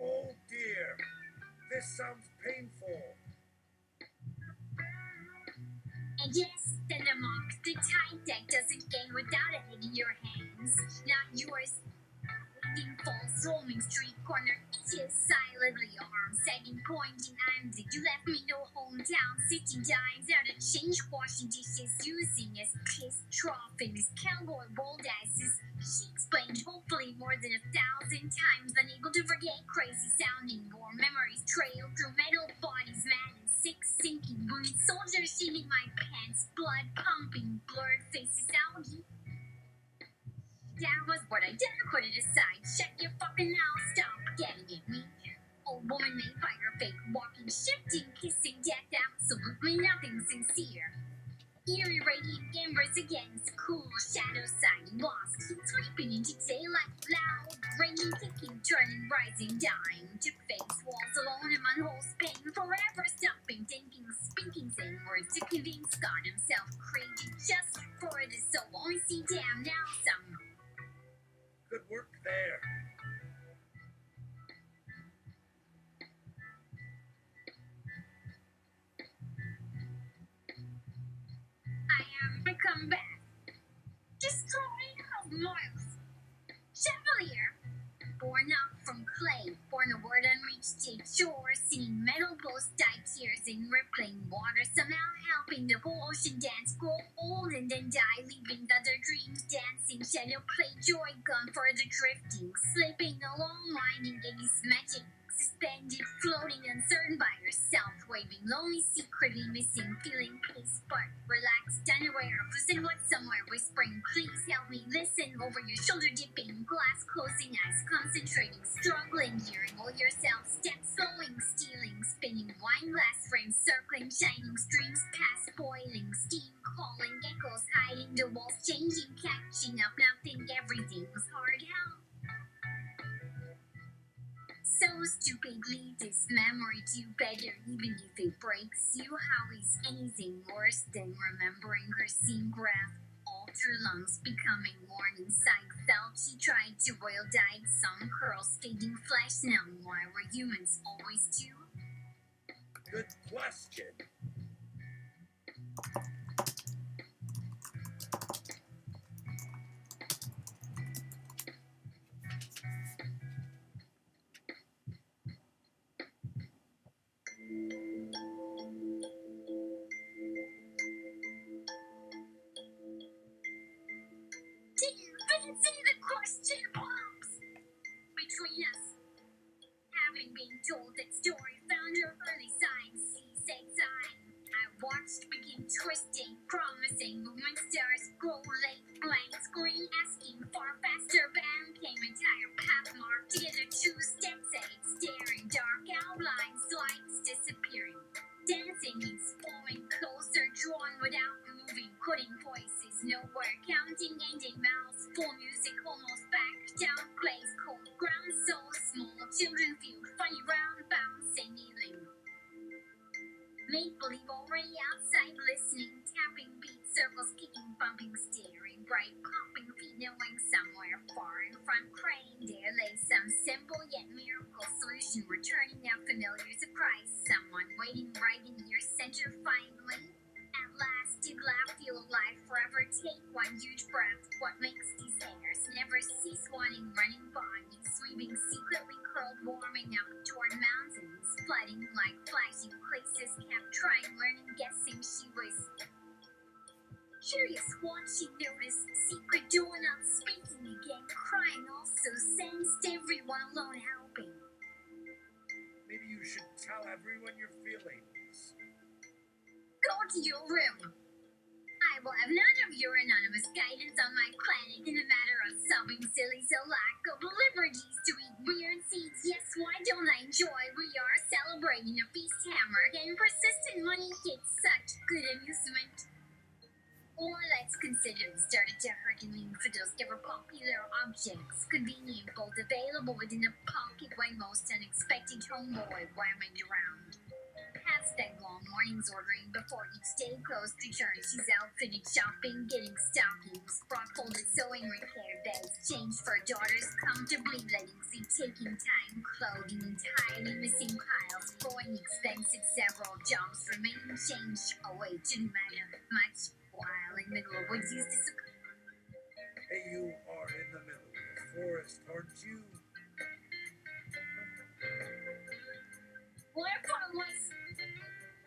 Oh dear, this sounds painful. And yes, then amongst the tight deck doesn't gain without a head in your hand. times, not yours. In false roaming street corner, itches silently, arms sagging, pointing. I'm the you left me no hometown, sitting dimes out of change, washing dishes, using as piss trough in his cowboy bold asses. She explained, hopefully more than 1,000 times, unable to forget crazy sounding war memories trail through metal bodies, mad and sick, sinking wounded soldiers shitting my pants, blood pumping, blurred faces, algae. That was what I did, put it aside. Shut your fucking mouth, stop getting at me. Old woman made by her fake walking, shifting, kissing death, absolutely nothing sincere. Eerie radiant embers against cool shadow side lost, sweeping into daylight, loud, raining, kicking, turning, rising, dying to face walls alone in manholes, pain forever stopping, thinking, speaking, saying words to convince God himself created just for the soul. Only see damn now some. Good work there. I come back. Destroying of miles. Chevalier. Born up from clay, born a word unreached to shore, seeing metal posts die tears in rippling water, somehow helping the whole ocean dance grow old and then die, leaving other dreams dancing, shadow play, joy gone further drifting, slipping along, winding Iggy's magic, suspended, floating, uncertain by yourself, waving, lonely, secretly missing, feeling peace, but relaxed, unaware of losing what somewhere, whispering, please help me, listen, over your shoulder, dipping, glass closing eyes, concentrating, struggling, hearing all yourself, steps slowing, stealing, spinning, wine glass frames, circling, shining, streams past, boiling, steam, calling, echoes, hiding, the walls changing, catching up, nothing, everything was hard, how? So stupidly, this memory do better, even if it breaks you. How is anything worse than remembering her seeing graph all through lungs, becoming worn inside? Felt she tried to boil, died, some curls, fading flesh numb. Why were humans always too? Good question. Didn't fancy the question bombs between us. Having been told that story found her early signs, C-sex I watched begin twisting, promising movement stars grow late, blank screen asking far faster, bam came entire path marked together, two steps ahead, staring, dark outlines, lights disappearing, dancing means forming closer, drawn without moving, putting voices nowhere, counting, ending mouths, full music almost back down, place cold ground, so small, children viewed, funny round, bouncing, kneeling. Make believe already outside, listening, tapping beats, circles, kicking, bumping, staring, bright, popping feet, knowing somewhere far in front, praying there lay some simple yet miracle solution, returning that familiar surprise, someone waiting right in your center finally. At last, did laugh, feel alive, forever take one huge breath. What makes these hairs never cease wanting, running bodies, sweeping, secretly curled, warming up toward mountains, flooding like flashing places, kept trying, learning, guessing she was curious, watching, noticed, secret door not speaking again, crying, also sensed everyone alone helping. Maybe you should tell everyone your feelings. Go to your room. I will have none of your anonymous guidance on my planet in a matter of sobbing silly, so lack of liberties to eat weird seeds. Yes, why don't I enjoy? We are celebrating a feast hammered and persistent money gets such good amusement. Or let's consider we started to hurt and lean for those ever popular objects, convenient, both available within a pocket when most unexpected homeboy whamming around. Past that long mornings ordering before each day closed returns, she's outfitted shopping, getting stockings, brought folded sewing, repaired beds, changed for daughters comfortably, letting see taking time, clothing entirely missing piles, going expensive, several jobs, remaining change. Oh wait, didn't matter much while in middle of woods used to Hey, you are forest, aren't you? What if I was?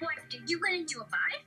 What did you gonna do about it?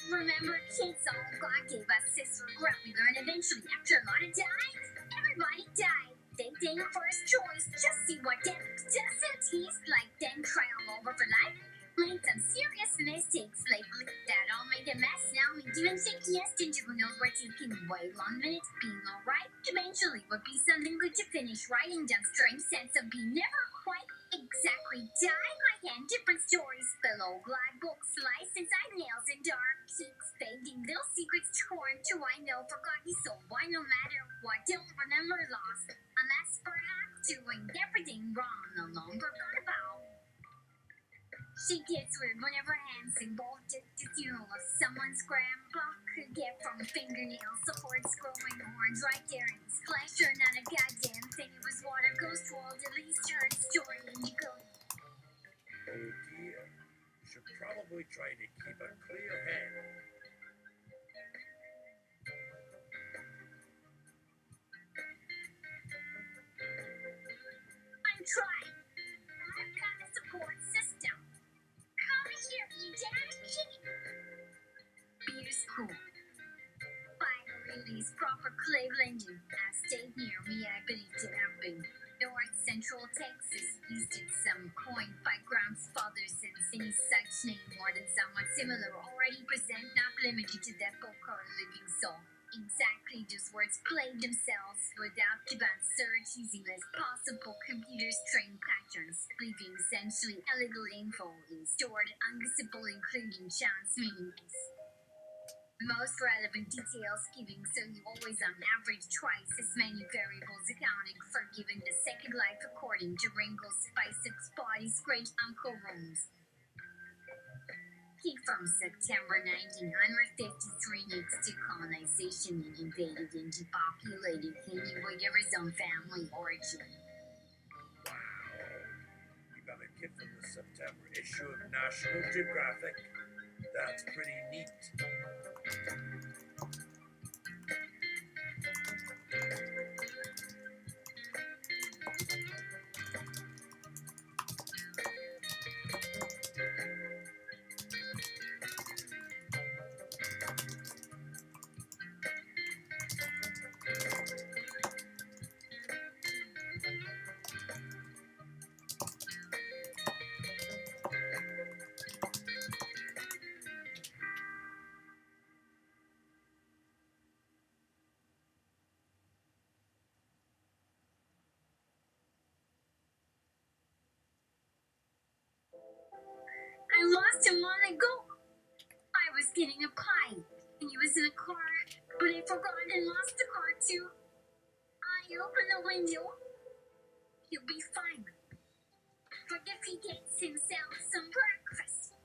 Remember, kids, all God gave us this regret we learned eventually after a lot of dying. Everybody died. They did first choice. Just see what death doesn't taste like. Then try all over for life. Made some serious mistakes lately. That all made a mess. Now we even think yes into who knows where taking way long minutes. Being alright eventually would be something good to finish writing down. Strange sense of being never quite exactly die. My hand different stories below glad books license I nails in dark peaks fading little secrets torn to I know forgotten so why no matter what don't remember lost unless perhaps doing everything wrong no longer forgot about. She gets weird whenever hands involved at the funeral of someone's grandpa could get from fingernails to hordes growing horns right there in his flesh or not a goddamn thing. It was water ghost world at least heard story and you go. Oh dear. You should probably try to keep a clear head. I'm trying. I've got a support system. Come here, you damn kitty. Beer's cool. Finally, these proper Cleveland have stayed near me, I believe to have been. North Central Texas used it some coined by Graham's father since any such name more than somewhat similar already present not limited to that book or living soul. Exactly those words played themselves without the search using as possible computer string patterns, leaving essentially illegal info in stored unguessable including chance meanings. Most relevant details giving so you always on average twice as many variables accounting for giving the second life according to Ringo's Spice's body's great Uncle Rooms. He from September 1953 next to colonization and invaded and depopulated anyway of his own family origin. Wow. You got a kid from the September issue of National Geographic. That's pretty neat. I lost him long ago. I was getting a pie, and he was in a car, but I forgot and lost the car too. I opened the window. He'll be fine. But if he gets himself some breakfast.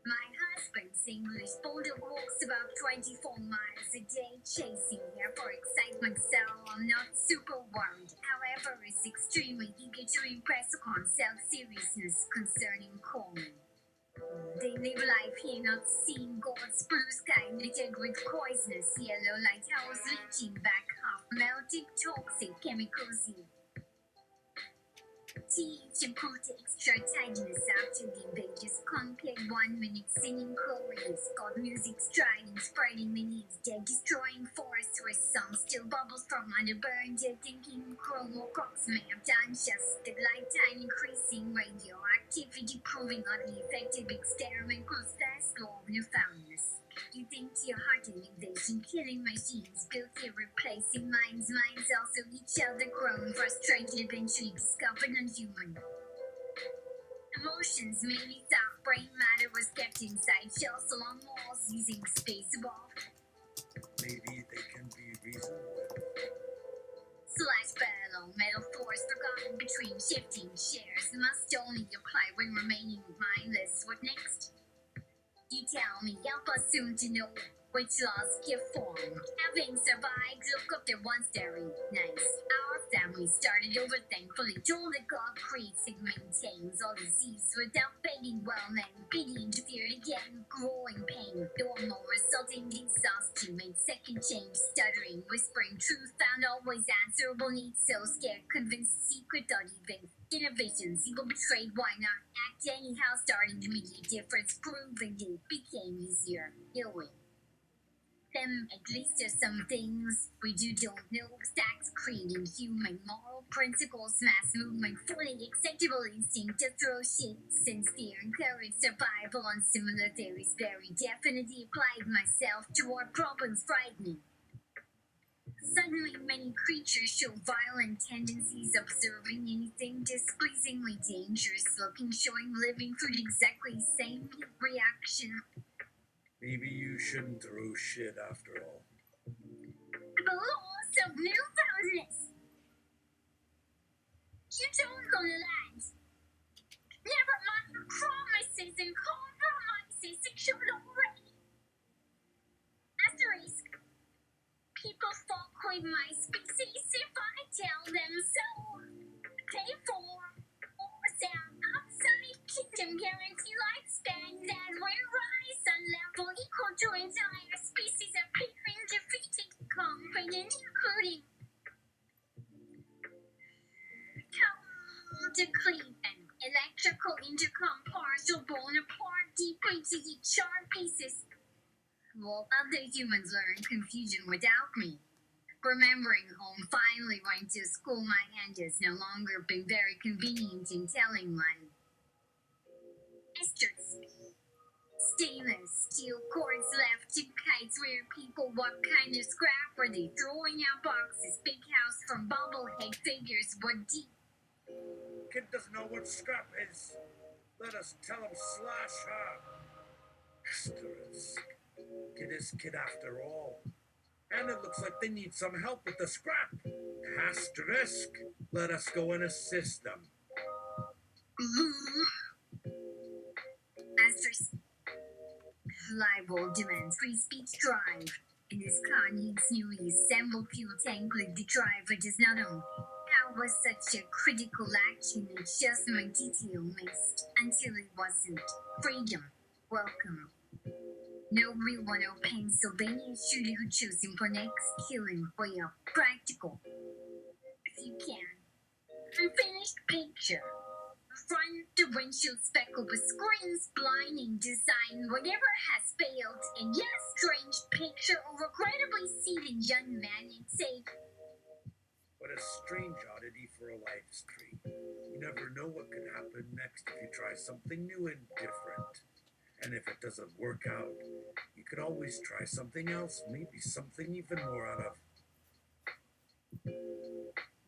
My husband's English bulldog walks about 24 miles a day chasing here for excitement, so I'm not super worried. However, is extremely eager to impress upon self-seriousness concerning Coleman. They live life here, not seeing God's blue sky littered with poisonous yellow lighthouse leaching back half-melted toxic chemicals in. Teach and put extra tidiness after the invaders compared 1 minute singing chorus, God music striding, spreading the needs, dead destroying forests where some still bubbles from under burned dead thinking chromo crocs may have done just the lifetime increasing radioactivity proving oddly effective experiment close fast law of Newfoundness. You think to your heart an invasion killing machines built here replacing minds also each other grown frustrated eventually discovered unhuman. Emotions maybe thought brain matter was kept inside shells along walls using space evolved. Maybe they can be reasonable. Slash battle metal force forgotten between shifting shares must only apply when remaining mindless. What next? You tell me, I'll assume to know which laws give form. Having survived, look up there once very nice. Our family started over, thankfully. Told that God creates and maintains all disease without fading. Well, then pity interfered again, growing pain. Normal resulting exhaustion made second change, stuttering, whispering truth found always answerable needs. So scared, convinced secret thought even innovations, evil betrayed. Why not act anyhow? Starting to make a difference, proving it became easier. Knowing them, at least there's some things we don't know. Stacks creating human moral principles, mass movement, fully acceptable instinct to throw shit. Sincere, encourage survival on similar theories. Very definitely applied myself to our problems, frightening. Suddenly, many creatures show violent tendencies, observing anything displeasingly dangerous looking, showing living fruit exactly same reaction. Maybe you shouldn't throw shit after all. The laws of new thousands. You don't go to land. Never mind promises and compromises secured already. Asterisk. People fuck with my species if I tell them so. Pay for or sound outside kingdom guarantee lifespan that will rise on level equal to entire species appearing defeated, confident, including decree and electrical intercom partial blown apart deeply to each chart pieces. Well, other humans learn confusion without me. Remembering home, finally went to school. My hand has no longer been very convenient in telling my Esther's. Stainless steel cords left to kites where people. What kind of scrap were they throwing out? Boxes, big house from bobblehead figures. What deep? Kid doesn't know what scrap is. Let us tell him slash her. Asterisk. Kid is kid after all. And it looks like they need some help with the scrap. Asterisk. Let us go and assist them. Asterisk. Libel demands free speech drive. In this car needs newly assembled fuel tank like the driver does not own. How was such a critical action? It's just my detail missed until it wasn't. Freedom. Welcome. No real one of Pennsylvania shooter who chose him for next killing. Well, practical. If you can. Unfinished picture. Front the windshield speckled with screens, blinding design, whatever has failed. And yes, strange picture of regrettably seated young man in safe. What a strange oddity for a live stream. You never know what could happen next if you try something new and different. And if it doesn't work out, you could always try something else, maybe something even more out of.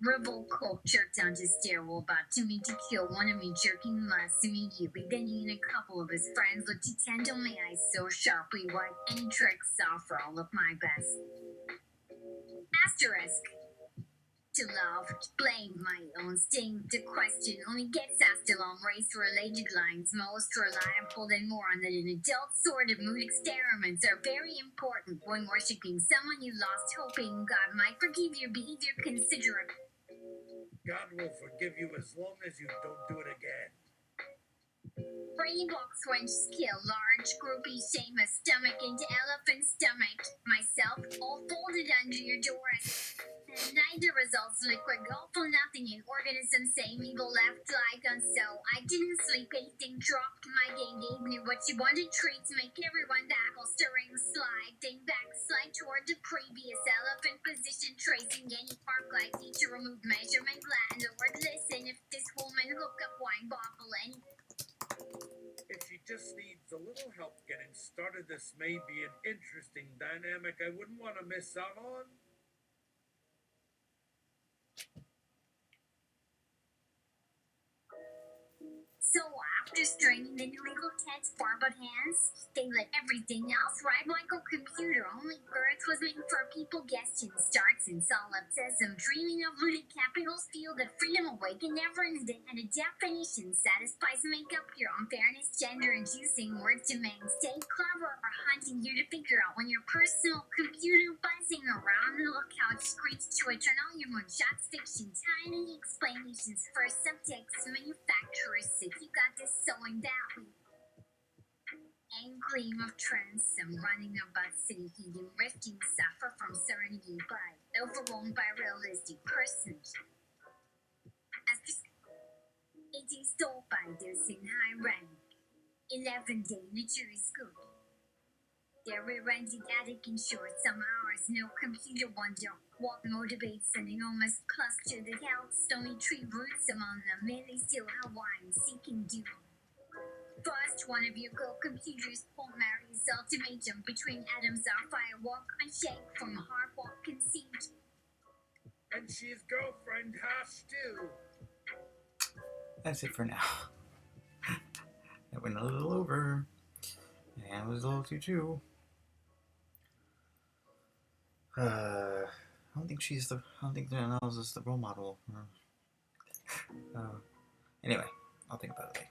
Rebel culture down to stairwell about to me to kill one of me jerking last immediately. Then he and a couple of his friends looked intent on my eyes so sharply, what any tricks off for all of my best. Asterisk. To love, blame my own sting. The question only gets asked along race-related lines. Most reliable and moron that an adult sort of mood experiments are very important when worshipping someone you lost, hoping God might forgive your behavior. Consider it. God will forgive you as long as you don't do it again. Brain box wench kill, large groupie shame a stomach into elephant stomach. Myself all folded under your doors. And neither results liquid, all for nothing. An organism same evil left like unso. I didn't sleep, anything dropped my game, gave me what you wanted, treats make everyone baffle, stirring slide, then backslide toward the previous elephant position, tracing any park like teacher removed measurement landlord. Listen, if this woman hook up wine bottle and If she just needs a little help getting started, this may be an interesting dynamic I wouldn't want to miss out on. so After straining the illegal Ted's barbed hands, they let everything else ride like a computer. Only Earth was made for people. Guesting starts in solipsism, dreaming of looted capitals, feel the freedom awaken never ending, and a definition satisfies make up your own fairness, gender-inducing words to mainstay clever or hunting you to figure out when your personal computer buzzing around the lookout screens to return all your moonshots, fiction, tiny explanations for subtext, manufacturers if you got this sewing that way. And gleam of transom running about city heating, rifting suffer from serenity by overwhelmed by realistic persons. As it is told by those in high rank, 11-day military school. Their rear-ended attic ensures some hours, no computer wonder what motivates an enormous cluster that held stony tree roots among the merely still Hawaiian seeking dew. First, one of your co-computers won't marry his ultimatum between atoms are firewalk unshake from a hard walk conceived. And she's girlfriend has too. That's it for now. That went a little over. And it was a little too. I don't think Nell's is the role model. Anyway, I'll think about it later.